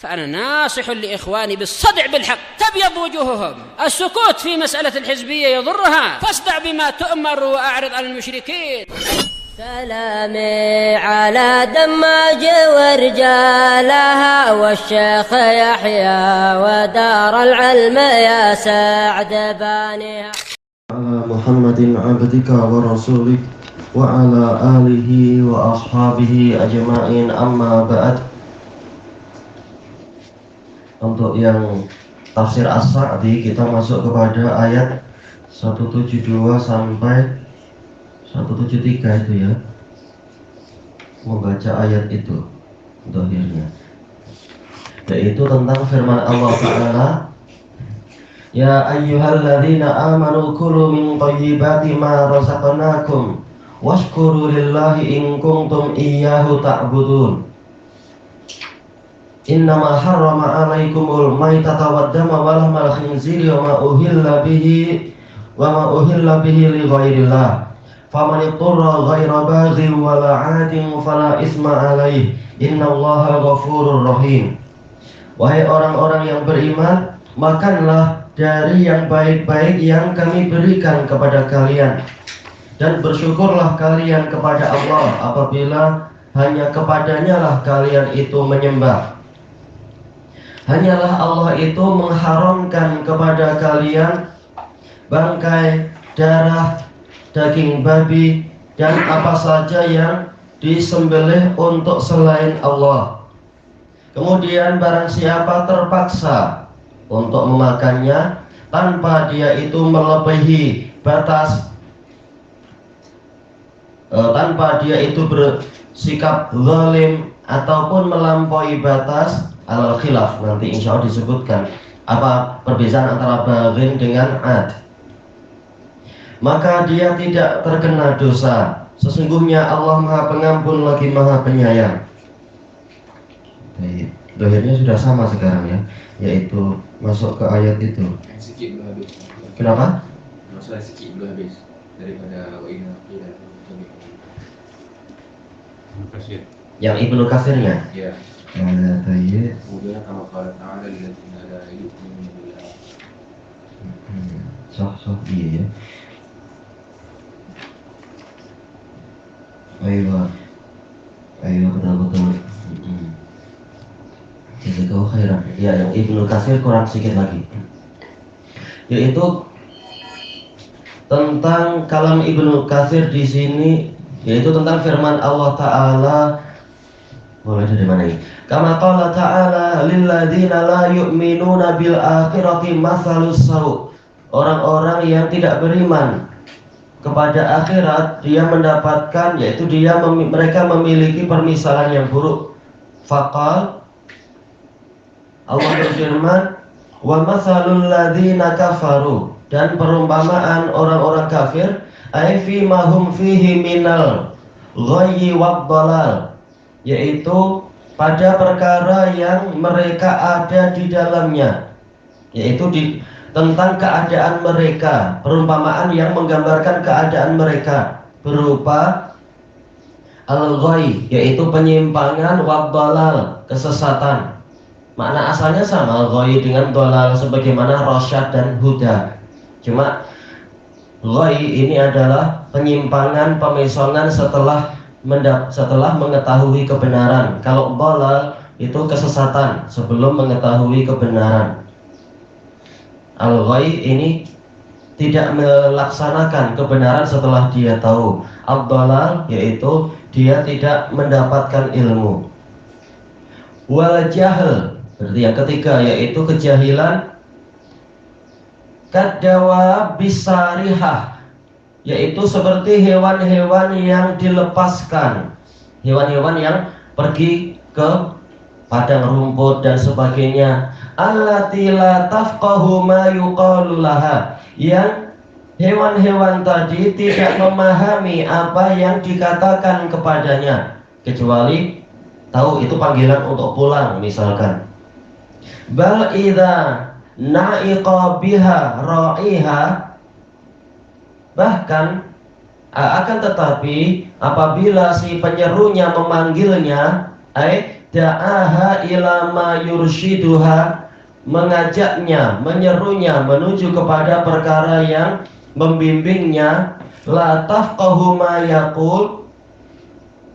فأنا ناصح لإخواني بالصدع بالحق تبيض وجوههم. السكوت في مسألة الحزبية يضرها، فاصدع بما تؤمر وأعرض عن المشركين. سلامي على دماج ورجالها والشيخ يحيى ودار العلم يا سعد بانيها. على محمد عبدك ورسولك وعلى آله وأصحابه أجمعين أما بعد. Untuk yang tafsir As-Sa'di, kita masuk kepada ayat 172 sampai 173 itu ya. Membaca ayat itu dohirnya, yaitu tentang firman Allah Ta'ala, ya ayyuhalladzina amanu kulu min thayyibati ma razaqnakum washkuru lillahi in kuntum iyyahu ta'budun. Innama harrama alaikumul maitata waddama walahmal khinziri wa ma uhilla bihi li ghairillah faman ittara ghaira baghin wala 'adin fala isma alaih innallaha ghafurur rahim. Wahai orang-orang yang beriman, makanlah dari yang baik-baik yang kami berikan kepada kalian, dan bersyukurlah kalian kepada Allah apabila hanya kepadanya lah kalian itu menyembah. Hanyalah Allah itu mengharamkan kepada kalian bangkai, darah, daging babi, dan apa saja yang disembelih untuk selain Allah. Kemudian barang siapa terpaksa untuk memakannya tanpa dia itu melebihi batas, tanpa dia itu bersikap zalim ataupun melampaui batas, alal khilaf, nanti insya Allah disebutkan apa perbedaan antara baghin dengan ad, maka dia tidak terkena dosa. Sesungguhnya Allah Maha Pengampun lagi Maha Penyayang. Baik, dohirnya sudah sama sekarang ya, yaitu masuk ke ayat itu. Sikit belum habis. Kenapa? Masalah sikit belum habis daripada wa'ina dan yang Ibnu Katsirnya. ya. Tayyib. Kemudian kama qala ta'ala lilladzina la yu'minuna billah. Sah iya ya. Ayo betul. Jazakallahu khairan. Ya, yang Ibnu Katsir kurang sedikit lagi, yaitu tentang kalam Ibnu Katsir di sini, yaitu tentang firman Allah Ta'ala. Mulai dari mana ini? Kama qala ta'ala lilladzina la yu'minuna bil akhirati mathalus sawu. Orang-orang yang tidak beriman kepada akhirat, dia mendapatkan, yaitu mereka memiliki permisalan yang buruk. Faqal, Allah berfirman, wa mathalul ladzina kafaru, dan perumpamaan orang-orang kafir, ay fi ma hum fihi minal ghayyi wad dhalal, yaitu pada perkara yang mereka ada di dalamnya, yaitu tentang keadaan mereka, perumpamaan yang menggambarkan keadaan mereka berupa al-ghayy, yaitu penyimpangan, wad dhalal, kesesatan. Makna asalnya sama, ghayy dengan dhalal, sebagaimana rasyad dan huda. Cuma ghayy ini adalah penyimpangan, pemisonan setelah mengetahui kebenaran. Kalau dhalal itu kesesatan sebelum mengetahui kebenaran. Al-ghayy ini tidak melaksanakan kebenaran setelah dia tahu. Ad-dhalal yaitu dia tidak mendapatkan ilmu. Wal jahl, berarti yang ketiga, yaitu kejahilan. Kadawa bisarihah, yaitu seperti hewan-hewan yang dilepaskan, hewan-hewan yang pergi ke padang rumput dan sebagainya. Allati la tafqahu ma yuqalu laha, yang hewan-hewan tadi tidak memahami apa yang dikatakan kepadanya, kecuali tahu itu panggilan untuk pulang misalkan. Bal idza na'iqa biha ra'iha, bahkan akan tetapi apabila si penyerunya memanggilnya, da'aha ila ma yurshiduha, mengajaknya, menyerunya menuju kepada perkara yang membimbingnya. La tafqahu ma yaqul,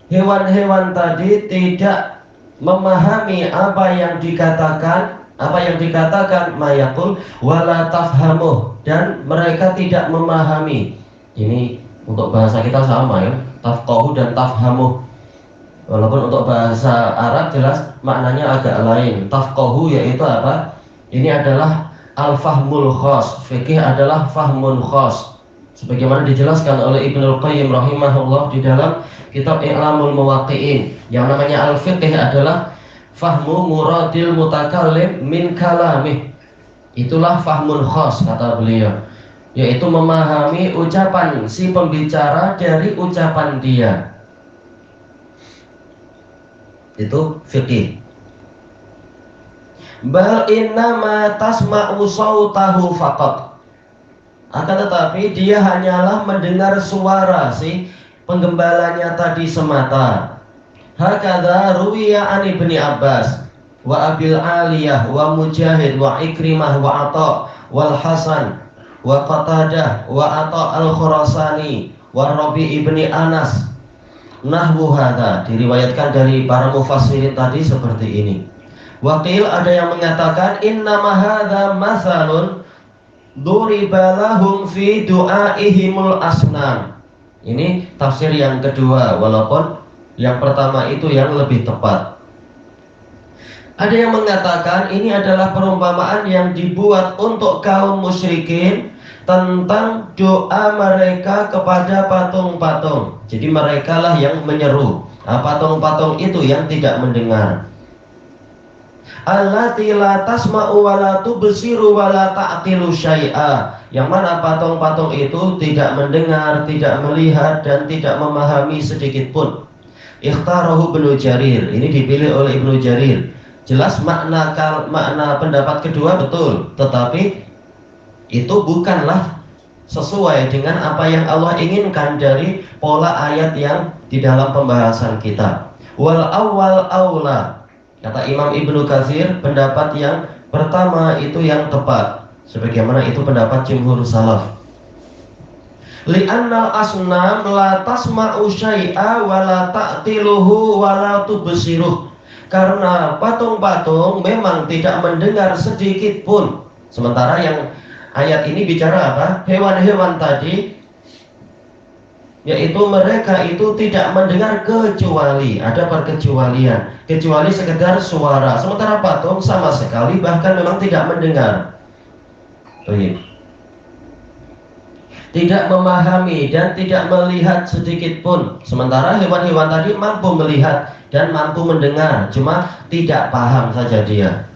hewan-hewan tadi tidak memahami apa yang dikatakan ma yaqul, wala tafhamuh, dan mereka tidak memahami. Ini untuk bahasa kita sama ya, tafqahu dan tafhamuh. Walaupun untuk bahasa Arab jelas maknanya agak lain. Tafqahu yaitu apa? Ini adalah al-fahmul khas. Fikih adalah fahmun khas. Sebagaimana dijelaskan oleh Ibnul Qayyim rahimahullah di dalam kitab I'lamul Muwaqqi'in. Yang namanya al-fiqh adalah fahmu muradil mutakallim min kalamih. Itulah fahmun khas kata beliau, yaitu memahami ucapan si pembicara dari ucapan dia. Itu fikih. Bal innama tasma'u sautahu faqat, akan tetapi dia hanyalah mendengar suara si penggembalanya tadi semata. Hakadha ruwiya an Ibni Abbas wa Abil Aliyah wa Mujahid wa Ikrimah wa Atha wal Hasan wa Qatadah wa Atha al-Khurasani wa Rabi ibni Anas. Nahwu hadha, diriwayatkan dari para mufassirin tadi seperti ini. Waqil, ada yang mengatakan innama hadha mathalun duriba lahum fi du'aihimul asnam. Ini tafsir yang kedua, walaupun yang pertama itu yang lebih tepat. Ada yang mengatakan ini adalah perumpamaan yang dibuat untuk kaum musyrikin tentang doa mereka kepada patung-patung. Jadi mereka lah yang menyeru, patung-patung itu yang tidak mendengar. Allati la tasma'u wa la tubsiru wa la ta'qilu syai'a, yang mana patung-patung itu tidak mendengar, tidak melihat, dan tidak memahami sedikit pun. Ikhtarahu Ibnu Jarir, ini dipilih oleh Ibnu Jarir. Jelas makna pendapat kedua betul, tetapi itu bukanlah sesuai dengan apa yang Allah inginkan dari pola ayat yang di dalam pembahasan kita. Wal awwal aula, kata Imam Ibnu Katsir, pendapat yang pertama itu yang tepat, sebagaimana itu pendapat jumhur salaf. Li'annal asnam la tasma'u syai'a wa la ta'tiluhu wa la tubsiruh, karena patung-patung memang tidak mendengar sedikit pun. Sementara yang ayat ini bicara apa? Hewan-hewan tadi, yaitu mereka itu tidak mendengar kecuali, ada perkecualian, kecuali sekedar suara. Sementara patung sama sekali bahkan memang tidak mendengar. Tidak memahami dan tidak melihat sedikit pun. Sementara hewan-hewan tadi mampu melihat dan mampu mendengar, cuma tidak paham saja dia.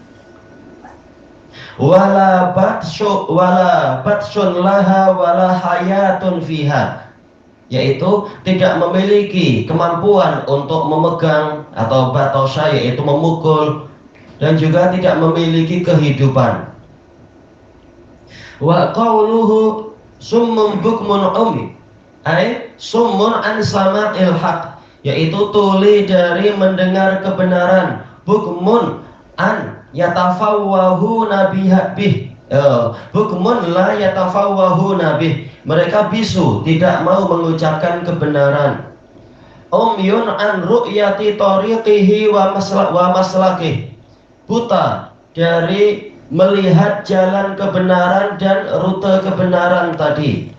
Wala batshun laha wala hayatun fiha, yaitu tidak memiliki kemampuan untuk memegang atau batosha, yaitu memukul, dan juga tidak memiliki kehidupan. Wa qawluhu summun bukmun umi, ay summun an sama'il haq, yaitu tuli dari mendengar kebenaran. Bukmun an yatafawwahu nabih, bukmun la yatafawwahu nabih, mereka bisu, tidak mau mengucapkan kebenaran. Umyun an ru'yati tariqihi wa maslakih, buta dari melihat jalan kebenaran dan rute kebenaran tadi.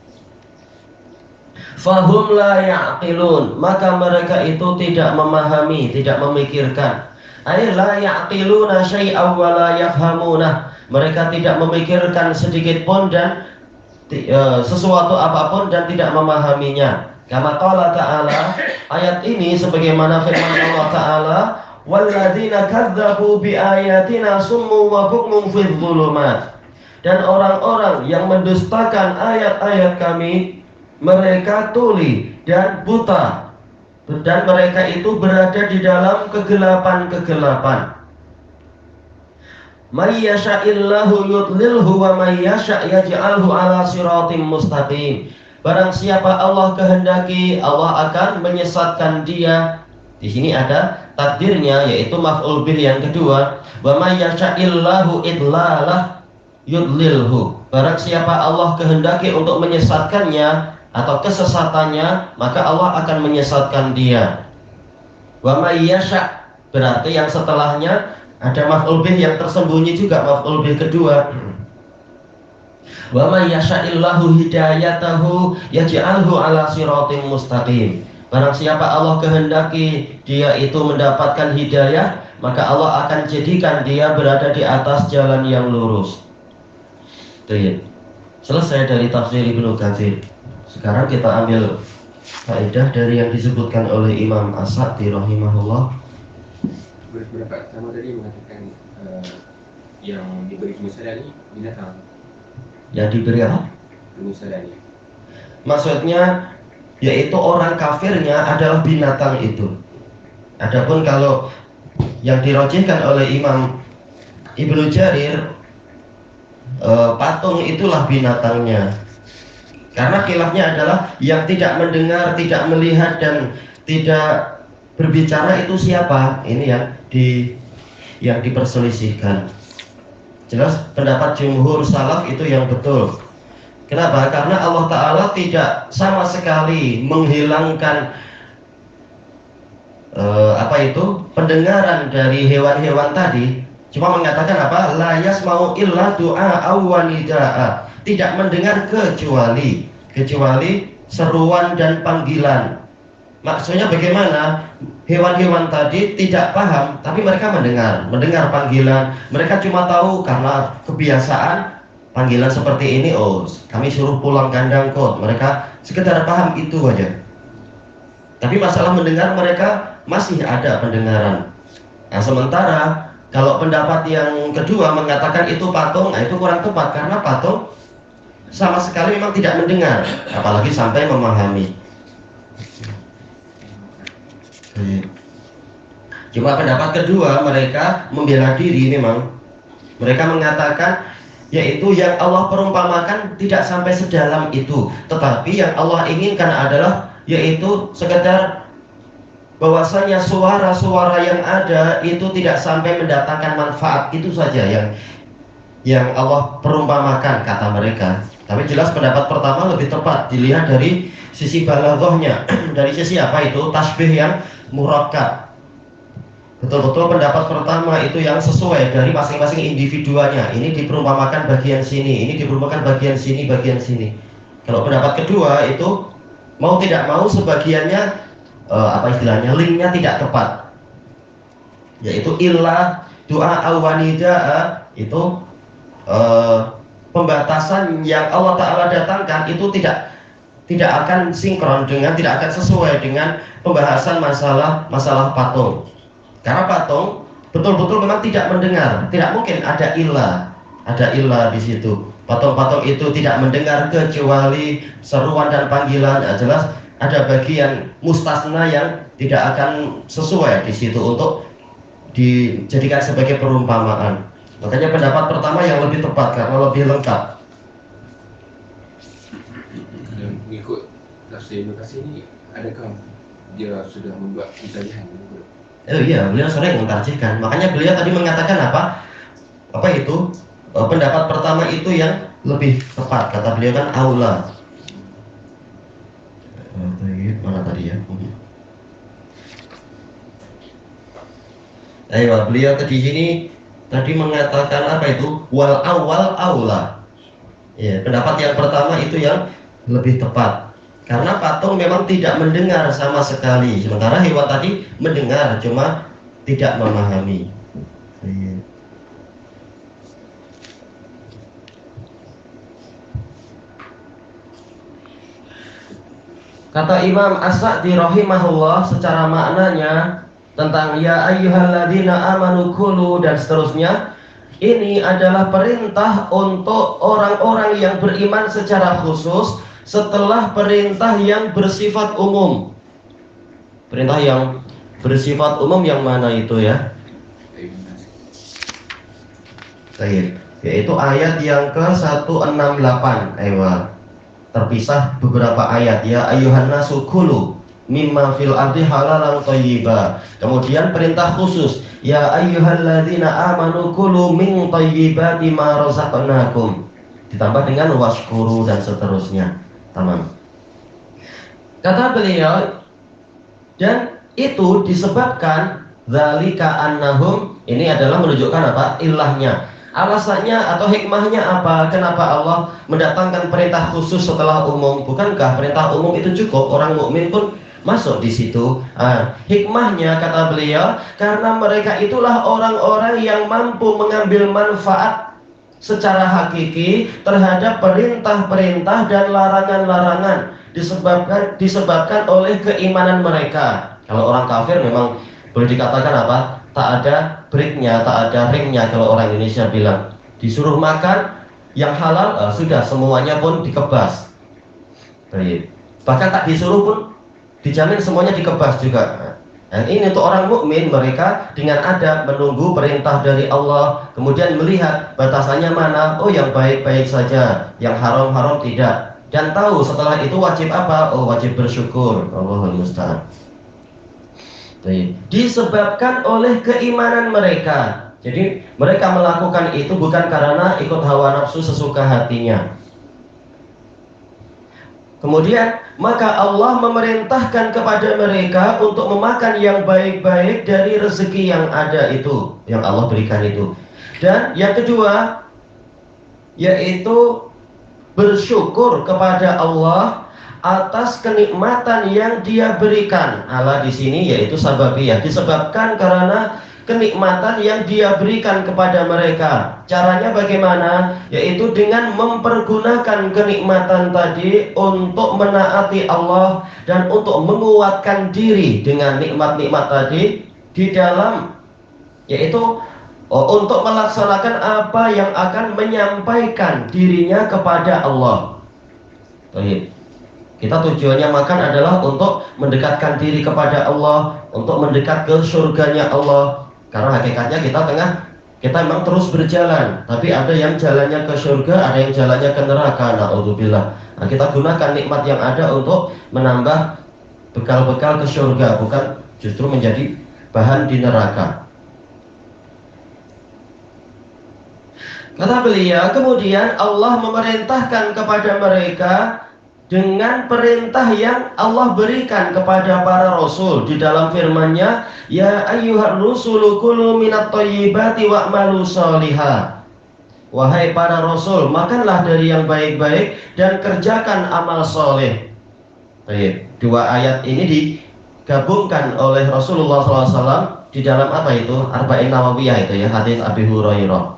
Fahum la ya'qilun, maka mereka itu tidak memahami, tidak memikirkan. Ay la ya'qiluna syai'aw wa la yafhamunah, mereka tidak memikirkan sedikit pun dan sesuatu apapun dan tidak memahaminya. Kama qala ta'ala, ayat ini sebagaimana firman Allah Ta'ala, walladzina kadzdzabu biayatina summu wa bukmun fidz dzulumat, dan orang-orang yang mendustakan ayat-ayat kami, mereka tuli dan buta, dan mereka itu berada di dalam kegelapan-kegelapan. May yasha'illahu yudlilhu wa may yasha' yaj'alhu ala siratim mustaqim. Barang siapa Allah kehendaki, Allah akan menyesatkan dia. Di sini ada takdirnya yaitu maf'ul bih yang kedua, wa may yasha'illahu idlalah yudlilhu. Barang siapa Allah kehendaki untuk menyesatkannya atau kesesatannya, maka Allah akan menyesatkan dia. Wa may yasha' berarti yang setelahnya ada maf'ul bih yang tersembunyi juga, maf'ul bih kedua. Wa may yasha'illahu hidayatahu yaj'alhu ala siratim mustaqim. Barang siapa Allah kehendaki dia itu mendapatkan hidayah, maka Allah akan jadikan dia berada di atas jalan yang lurus. Selesai dari tafsir Ibnu Katsir. Sekarang kita ambil faedah dari yang disebutkan oleh Imam As-Sa'di rahimahullah. Berpendapat sama tadi mengatakan yang diberi musadani binatang. Yang diberi apa? Musadani. Maksudnya yaitu orang kafirnya adalah binatang itu. Adapun kalau yang dirojihkan oleh Imam Ibnu Jarir, patung itulah binatangnya. Karena khilafnya adalah yang tidak mendengar, tidak melihat dan tidak berbicara itu siapa? Ini yang diperselisihkan. Jelas pendapat jumhur salaf itu yang betul. Kenapa? Karena Allah Ta'ala tidak sama sekali menghilangkan pendengaran dari hewan-hewan tadi. Cuma mengatakan apa? La yasma'u illa du'a wa nida'a. Tidak mendengar kecuali seruan dan panggilan. Maksudnya bagaimana? Hewan-hewan tadi tidak paham, tapi mereka mendengar panggilan. Mereka cuma tahu karena kebiasaan panggilan seperti ini. Oh, kami suruh pulang kandang kot. Mereka sekedar paham itu aja. Tapi masalah mendengar mereka masih ada pendengaran. Nah, sementara kalau pendapat yang kedua mengatakan itu patung, nah itu kurang tepat karena patung sama sekali memang tidak mendengar, apalagi sampai memahami. Cuma pendapat kedua mereka membela diri memang. Mereka mengatakan yaitu yang Allah perumpamakan tidak sampai sedalam itu, tetapi yang Allah inginkan adalah yaitu sekedar bahwasanya suara-suara yang ada itu tidak sampai mendatangkan manfaat, itu saja yang Allah perumpamakan kata mereka. Tapi jelas pendapat pertama lebih tepat dilihat dari sisi balaghahnya, dari sisi apa itu tasbih yang murakkab. Betul-betul pendapat pertama itu yang sesuai dari masing-masing individuanya. Ini diperumpamakan bagian sini, ini diperumpamakan bagian sini, bagian sini. Kalau pendapat kedua itu mau tidak mau sebagiannya linknya tidak tepat, yaitu illa doa awanidaa itu pembatasan yang Allah Ta'ala datangkan itu tidak akan sinkron dengan, tidak akan sesuai dengan pembahasan masalah patung. Karena patung betul-betul memang tidak mendengar, tidak mungkin ada illa di situ. Patung-patung itu tidak mendengar kecuali seruan dan panggilan. Ya, jelas ada bagian mustasna yang tidak akan sesuai di situ untuk dijadikan sebagai perumpamaan. Makanya pendapat pertama yang lebih tepat karena lebih lengkap. Dan mengikut tafsir Ibnu Katsir ini, adakah dia sudah membuat pentarjihan? Iya, beliau sering mentarjihkan. Makanya beliau tadi mengatakan apa itu? Pendapat pertama itu yang lebih tepat, kata beliau kan aula. Mana tadi ya? Ayo, beliau di sini tadi mengatakan apa itu? Wal awal aula. Ya, pendapat yang pertama itu yang lebih tepat. Karena patung memang tidak mendengar sama sekali, sementara hewan tadi mendengar cuma tidak memahami. Kata Imam As-Sa'di rahimahullah secara maknanya tentang ya ayyuhalladzina amanu kulu dan seterusnya, ini adalah perintah untuk orang-orang yang beriman secara khusus setelah perintah yang bersifat umum. Perintah yang bersifat umum yang mana itu ya? Baik, yaitu ayat yang ke-168. Terpisah beberapa ayat ya ayyuhan nasu kulu. mimma fil ardi halalan thayyiba. Kemudian perintah khusus, ya ayyuhalladzina amanu kulu min thayyibati ma razaqnakum. Ditambah dengan washkuru dan seterusnya. Tamam. Kata beliau, dan itu disebabkan dzalika annahum, ini adalah menunjukkan apa? Ilahnya. Alasannya atau hikmahnya apa? Kenapa Allah mendatangkan perintah khusus setelah umum? Bukankah perintah umum itu cukup? Orang mukmin pun masuk di situ. Hikmahnya kata beliau, karena mereka itulah orang-orang yang mampu mengambil manfaat secara hakiki terhadap perintah-perintah dan larangan-larangan disebabkan oleh keimanan mereka. Kalau orang kafir memang boleh dikatakan apa? Tak ada breaknya, tak ada ringnya. Kalau orang Indonesia bilang disuruh makan yang halal, sudah semuanya pun dikebas. Baik. Bahkan tak disuruh pun dijamin semuanya dikebas juga. Dan ini untuk orang mukmin, mereka dengan adab menunggu perintah dari Allah, kemudian melihat batasannya mana. Oh, yang baik-baik saja, yang haram-haram tidak. Dan tahu setelah itu wajib apa? Oh, wajib bersyukur. Allahul musta'an. Disebabkan oleh keimanan mereka. Jadi mereka melakukan itu bukan karena ikut hawa nafsu sesuka hatinya. Kemudian maka Allah memerintahkan kepada mereka untuk memakan yang baik-baik dari rezeki yang ada itu, yang Allah berikan itu. Dan yang kedua yaitu bersyukur kepada Allah atas kenikmatan yang Dia berikan. Allah di sini yaitu sababiyah, disebabkan karena kenikmatan yang Dia berikan kepada mereka. Caranya bagaimana? Yaitu dengan mempergunakan kenikmatan tadi untuk menaati Allah dan untuk menguatkan diri dengan nikmat-nikmat tadi di dalam, yaitu untuk melaksanakan apa yang akan menyampaikan dirinya kepada Allah. Baik. Kita tujuannya makan adalah untuk mendekatkan diri kepada Allah, untuk mendekat ke surganya Allah. Karena hakikatnya kita memang terus berjalan, tapi ada yang jalannya ke surga, ada yang jalannya ke neraka. Na'udzubillah. Nah, kita gunakan nikmat yang ada untuk menambah bekal-bekal ke surga, bukan justru menjadi bahan di neraka. Kata beliau, kemudian Allah memerintahkan kepada mereka dengan perintah yang Allah berikan kepada para rasul di dalam firman-Nya, ya ayyuhar rusulu kulu minat thayyibati wa'malu sholiha. Wahai para rasul, makanlah dari yang baik-baik dan kerjakan amal soleh. Baik, dua ayat ini digabungkan oleh Rasulullah SAW di dalam apa itu? Arba'in Nawawiyah itu ya, hadis Abi Hurairah.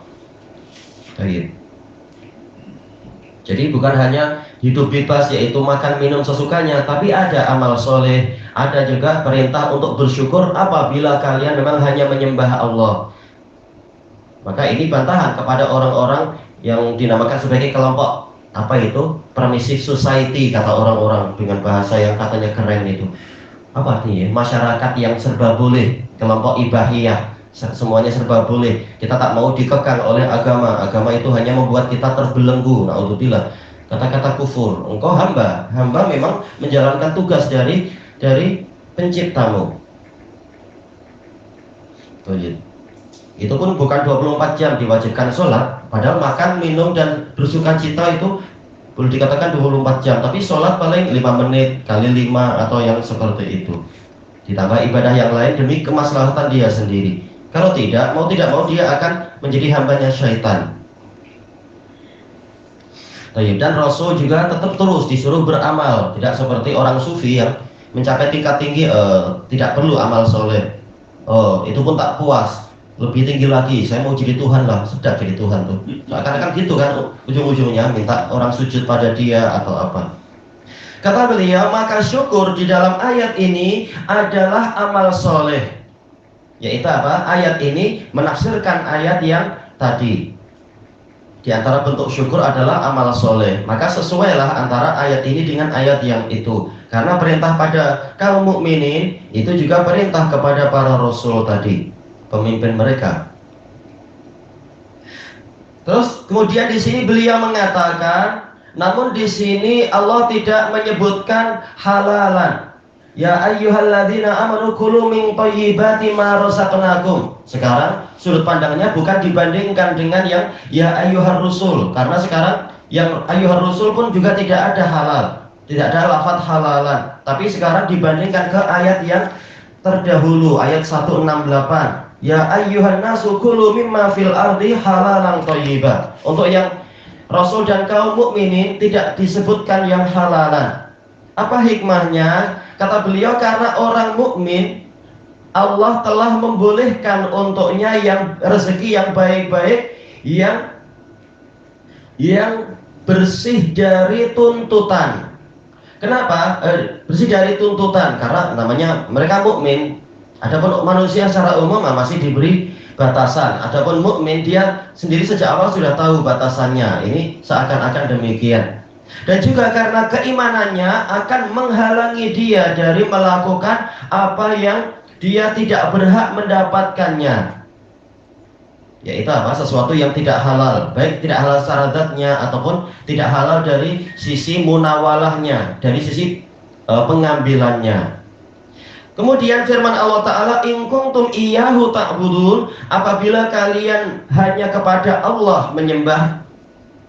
Baik. Jadi bukan hanya hidup bebas yaitu makan minum sesukanya, tapi ada amal soleh, ada juga perintah untuk bersyukur apabila kalian memang hanya menyembah Allah. Maka ini bantahan kepada orang-orang yang dinamakan sebagai kelompok apa itu? Permissive society, kata orang-orang dengan bahasa yang katanya keren itu. Apa artinya? Masyarakat yang serba boleh, kelompok ibahiyah, semuanya serba boleh. Kita tak mau dikekang oleh agama. Agama itu hanya membuat kita terbelenggu. Na'udzubillah. Kata-kata kufur. Engkau hamba. Hamba memang menjalankan tugas dari penciptamu. Itu pun bukan 24 jam diwajibkan sholat. Padahal makan, minum, dan bersuka cita itu boleh dikatakan 24 jam. Tapi sholat paling 5 menit kali 5 atau yang seperti itu. Ditambah ibadah yang lain demi kemaslahatan dia sendiri. Kalau tidak mau dia akan menjadi hambanya syaitan. Dan Rasul juga tetap terus disuruh beramal, tidak seperti orang sufi yang mencapai tingkat tinggi tidak perlu amal soleh. Itu pun tak puas, lebih tinggi lagi. Saya mau jadi Tuhan lah, sudah jadi Tuhan tuh. Seakan-akan gitu kan, ujung-ujungnya minta orang sujud pada dia atau apa. Kata beliau, maka syukur di dalam ayat ini adalah amal soleh. Yaitu apa? Ayat ini menafsirkan ayat yang tadi. Di antara bentuk syukur adalah amal soleh. Maka sesuailah antara ayat ini dengan ayat yang itu. Karena perintah pada kaum mukminin itu juga perintah kepada para rasul tadi, pemimpin mereka. Terus kemudian di sini beliau mengatakan, namun di sini Allah tidak menyebutkan halalan. ya ayyuhalladzina amanu kulu min thayyibati ma razaqnakum. Sekarang sudut pandangnya bukan dibandingkan dengan yang ya ayyuhar rusul, karena sekarang yang ayyuhar rusul pun juga tidak ada halal, tidak ada lafaz halalan. Tapi sekarang dibandingkan ke ayat yang terdahulu, ayat 168. Ya ayyuhan nasu kulu mimma fil ardi halalan thayyiba. Untuk yang Rasul dan kaum mukminin tidak disebutkan yang halalan. Apa hikmahnya? Kata beliau, karena orang mukmin Allah telah membolehkan untuknya yang rezeki yang baik-baik, yang bersih dari tuntutan. Kenapa? Bersih dari tuntutan karena namanya mereka mukmin. Adapun manusia secara umum masih diberi batasan. Adapun mukmin dia sendiri sejak awal sudah tahu batasannya. Ini seakan-akan demikian. Dan juga karena keimanannya akan menghalangi dia dari melakukan apa yang dia tidak berhak mendapatkannya. Yaitu apa? Sesuatu yang tidak halal, baik tidak halal secara zatnya ataupun tidak halal dari sisi munawalahnya, dari sisi pengambilannya. Kemudian firman Allah Ta'ala, in kuntum iyyahu ta'budun, apabila kalian hanya kepada Allah menyembah,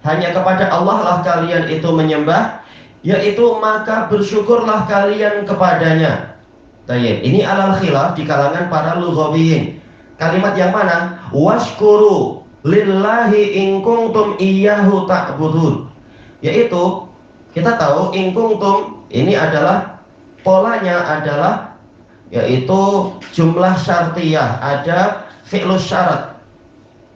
hanya kepada Allah lah kalian itu menyembah, yaitu maka bersyukurlah kalian kepadanya. Tayyib. Ini alal khilaf di kalangan para lughawiyin. Kalimat yang mana? Washkuru lillahi in kuntum iyyahu ta'budun. Yaitu kita tahu in kuntum ini adalah polanya adalah yaitu jumlah syartiyah, ada fi'lus syarat.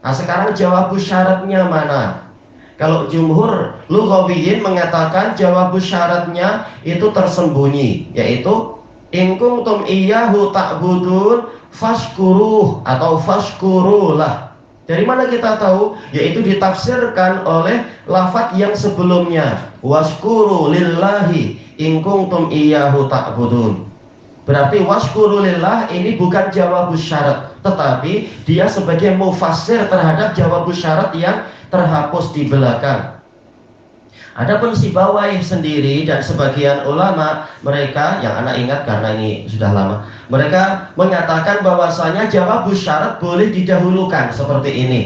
Nah, sekarang jawabus syaratnya mana? Kalau jumhur lughawiyin mengatakan jawabus syaratnya itu tersembunyi, yaitu in kuntum iyyahu ta'budun fashkuruh atau fashkurulah. Dari mana kita tahu? Yaitu ditafsirkan oleh lafaz yang sebelumnya, washkuru lillahi in kuntum iyyahu ta'budun. Berarti washkurulillah ini bukan jawabus syarat, tetapi dia sebagai mufassir terhadap jawabus syarat yang terhapus di belakang. Adapun Sibawayh sendiri dan sebagian ulama mereka yang anak ingat karena ini sudah lama, mereka mengatakan bahwasanya jawabus syarat boleh didahulukan seperti ini.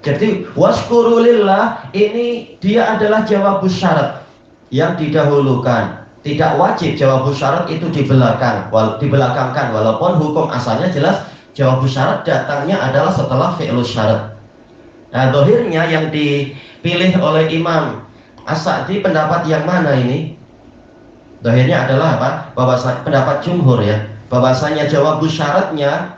Jadi washkurulillah ini dia adalah jawabus syarat yang didahulukan. Tidak wajib jawabus syarat itu dibelakangkan, walaupun hukum asalnya jelas jawabus syarat datangnya adalah setelah fi'lus syarat. Nah, dohirnya yang dipilih oleh Imam As-Sa'di pendapat yang mana ini? Dohirnya adalah apa? Pendapat jumhur ya, bahwasanya jawabus syaratnya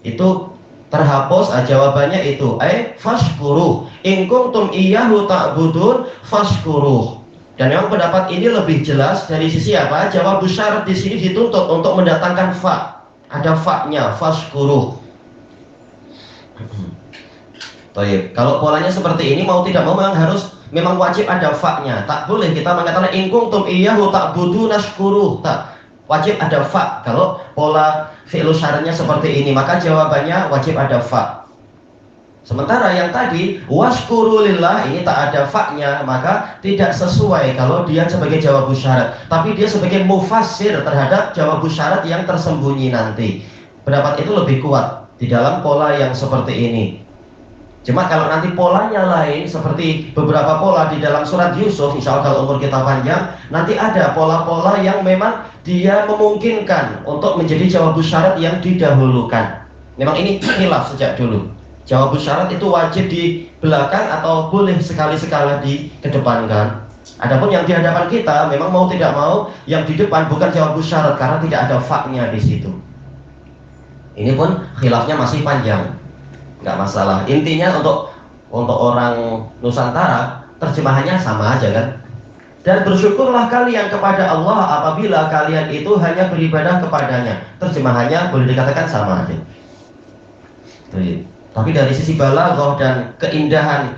itu terhapus. Jawabannya itu fashkuruh in kuntum iyyahu ta'budun fashkuruh. Dan memang pendapat ini lebih jelas dari sisi apa? Jawabus syarat di sini dituntut untuk mendatangkan fa. Ada fa-nya, fashkuruh. Baik, kalau polanya seperti ini mau tidak mau memang wajib ada fa-nya. Tak boleh kita mengatakan in kuntum iyyahu ta'budun nashkuruh. Tak, wajib ada fa. Kalau pola fi'il syaratnya seperti ini, maka jawabannya wajib ada fa. Sementara yang tadi washkurulillah ini tak ada fa-nya, maka tidak sesuai kalau dia sebagai jawabus syarat, tapi dia sebagai mufassir terhadap jawabus syarat yang tersembunyi nanti. Pendapat itu lebih kuat di dalam pola yang seperti ini. Cuma kalau nanti polanya lain seperti beberapa pola di dalam surat Yusuf, insya Allah kalau umur kita panjang, nanti ada pola-pola yang memang dia memungkinkan untuk menjadi jawabus syarat yang didahulukan. Memang ini khilaf sejak dulu. Jawabus syarat itu wajib di belakang atau boleh sekali-sekala dikedepankan. Adapun yang di hadapan kita memang mau tidak mau yang di depan bukan jawabus syarat karena tidak ada fa-nya di situ. Ini pun khilafnya masih panjang, nggak masalah. Intinya untuk orang Nusantara terjemahannya sama aja kan. Dan bersyukurlah kalian kepada Allah apabila kalian itu hanya beribadah kepadanya. Terjemahannya boleh dikatakan sama aja. Tapi dari sisi balaghah dan keindahan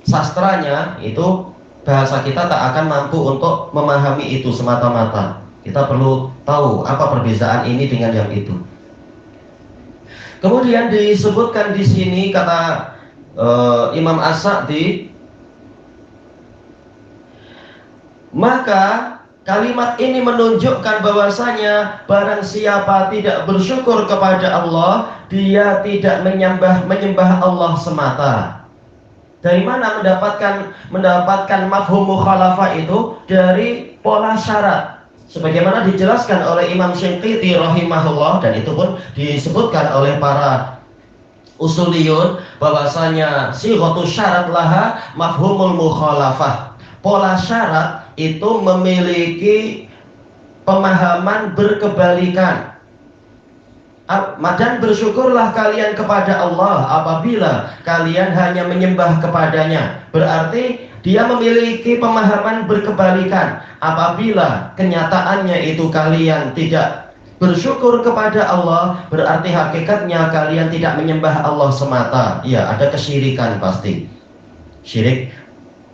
sastranya itu bahasa kita tak akan mampu untuk memahami itu semata-mata. Kita perlu tahu apa perbedaan ini dengan yang itu. Kemudian disebutkan di sini kata Imam As-Sa'di, maka Kalimat ini menunjukkan bahwasanya barang siapa tidak bersyukur kepada Allah, dia tidak menyembah Allah semata. Dari mana mendapatkan mafhum mukhalafah itu? Dari pola syarat. Sebagaimana dijelaskan oleh Imam Shinqiti rahimahullah, dan itu pun disebutkan oleh para usuliyun, bahwasanya sighatus syarat laha mafhumul mukhalafah. Pola syarat itu memiliki pemahaman berkebalikan. Dan bersyukurlah kalian kepada Allah apabila kalian hanya menyembah kepadanya. Berarti dia memiliki pemahaman berkebalikan. Apabila kenyataannya itu kalian tidak bersyukur kepada Allah, berarti hakikatnya kalian tidak menyembah Allah semata. Ya, ada kesyirikan pasti. Syirik,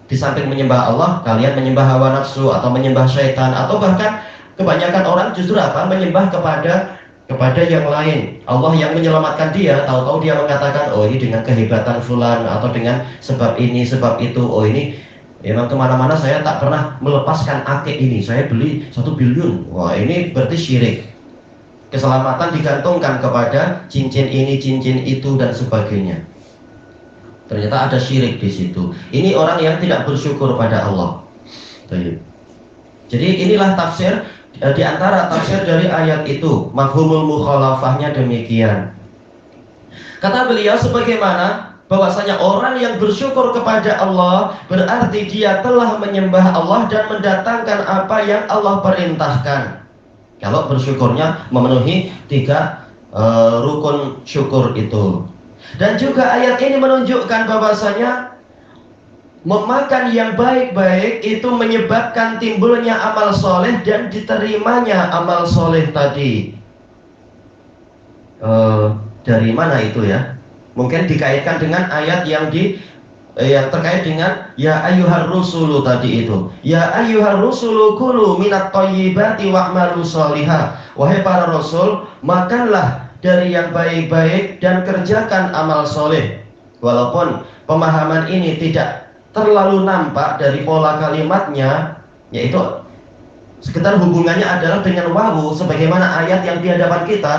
di samping menyembah Allah, kalian menyembah hawa nafsu atau menyembah syaitan, atau bahkan kebanyakan orang justru menyembah kepada yang lain. Allah yang menyelamatkan dia, tahu-tahu dia mengatakan, oh ini dengan kehebatan fulan, atau dengan sebab ini, sebab itu, oh ini memang kemana-mana saya tak pernah melepaskan akik ini, saya beli 1 bilion. Wah, ini berarti syirik. Keselamatan digantungkan kepada cincin ini, cincin itu, dan sebagainya. Ternyata ada syirik di situ. Ini orang yang tidak bersyukur pada Allah. Jadi inilah tafsir. Di antara tafsir dari ayat itu, mafhumul mukhalafahnya demikian. Kata beliau sebagaimana bahwasanya orang yang bersyukur kepada Allah berarti dia telah menyembah Allah dan mendatangkan apa yang Allah perintahkan. Kalau bersyukurnya memenuhi 3 rukun syukur itu. Dan juga ayat ini menunjukkan bahwasanya memakan yang baik-baik itu menyebabkan timbulnya amal soleh dan diterimanya amal soleh tadi. Dari mana itu ya? Mungkin dikaitkan dengan ayat yang terkait dengan ya ayyuhar rusulu tadi itu. Ya ayyuhar rusulu kulu minat thayyibati wa'malu sholihah. Wahai para rasul, makanlah dari yang baik-baik dan kerjakan amal soleh. Walaupun pemahaman ini tidak terlalu nampak dari pola kalimatnya, yaitu sekitar hubungannya adalah dengan wawu, sebagaimana ayat yang di hadapan kita,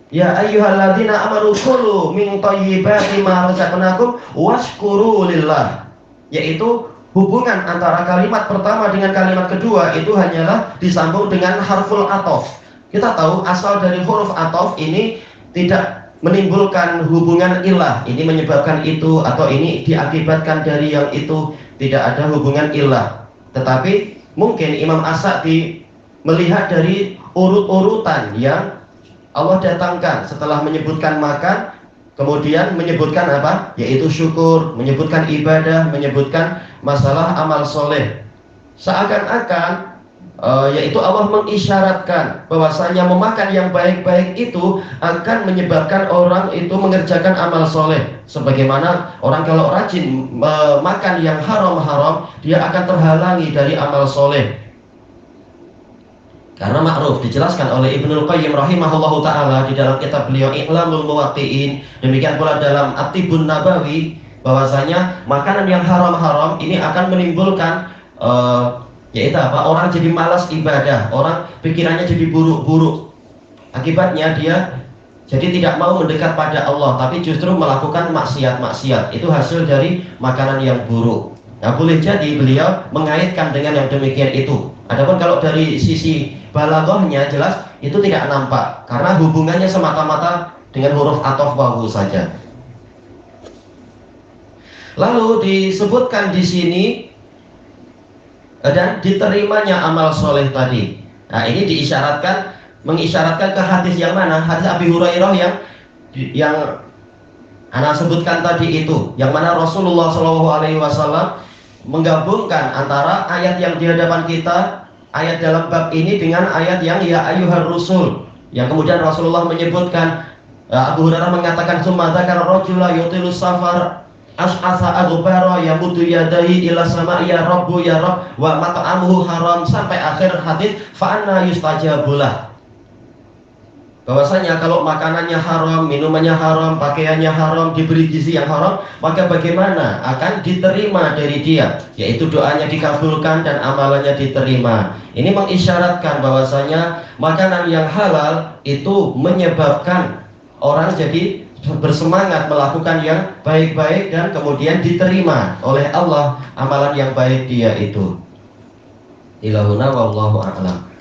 ya ayyuhalladzina amanu kulu min thayyibati ma razaqnakum washkuru lillah. Yaitu hubungan antara kalimat pertama dengan kalimat kedua itu hanyalah disambung dengan harful athof. Kita tahu asal dari huruf athof ini tidak menimbulkan hubungan ilah, ini menyebabkan itu, atau ini diakibatkan dari yang itu, tidak ada hubungan ilah. Tetapi mungkin Imam As-Sa'di melihat dari urut-urutan yang Allah datangkan setelah menyebutkan makan, kemudian menyebutkan apa? Yaitu syukur, menyebutkan ibadah, menyebutkan masalah amal soleh. Seakan-akan yaitu Allah mengisyaratkan bahwasanya memakan yang baik-baik itu akan menyebabkan orang itu mengerjakan amal soleh. Sebagaimana orang kalau rajin makan yang haram-haram, dia akan terhalangi dari amal soleh. Karena ma'ruf dijelaskan oleh Ibnul Qayyim rahimahullahu ta'ala di dalam kitab beliau I'lamul Muwaqqi'in, demikian pula dalam At-Tibbun Nabawi, bahwasanya makanan yang haram-haram ini akan menimbulkan yaitu apa? Orang jadi malas ibadah, orang pikirannya jadi buruk-buruk. Akibatnya dia jadi tidak mau mendekat pada Allah, tapi justru melakukan maksiat-maksiat. Itu hasil dari makanan yang buruk. Nah, boleh jadi beliau mengaitkan dengan yang demikian itu. Adapun kalau dari sisi balaghahnya jelas itu tidak nampak, karena hubungannya semata-mata dengan huruf athof wawu saja. Lalu disebutkan di sini dan diterimanya amal soleh tadi. Nah, ini mengisyaratkan ke hadis yang mana? Hadis Abi Hurairah yang ana sebutkan tadi itu, yang mana Rasulullah SAW menggabungkan antara ayat yang di hadapan kita, ayat dalam bab ini, dengan ayat yang ya ayyuhar rusul, yang kemudian Rasulullah menyebutkan, Abu Hurairah mengatakan summa dzakara rajula yutilus safar as'asa aghbara yamuddu yadahi ila sama ya rabbu ya rabb wa mat'amuhu haram, sampai akhir hadis fa anna yustajabulah. bahwasanya kalau makanannya haram, minumannya haram, pakaiannya haram, diberi gizi yang haram, maka bagaimana akan diterima dari dia, yaitu doanya dikabulkan dan amalannya diterima. Ini mengisyaratkan bahwasanya makanan yang halal itu menyebabkan orang jadi bersemangat melakukan yang baik-baik dan kemudian diterima oleh Allah amalan yang baik dia itu. Ilahuna wallahu a'lam.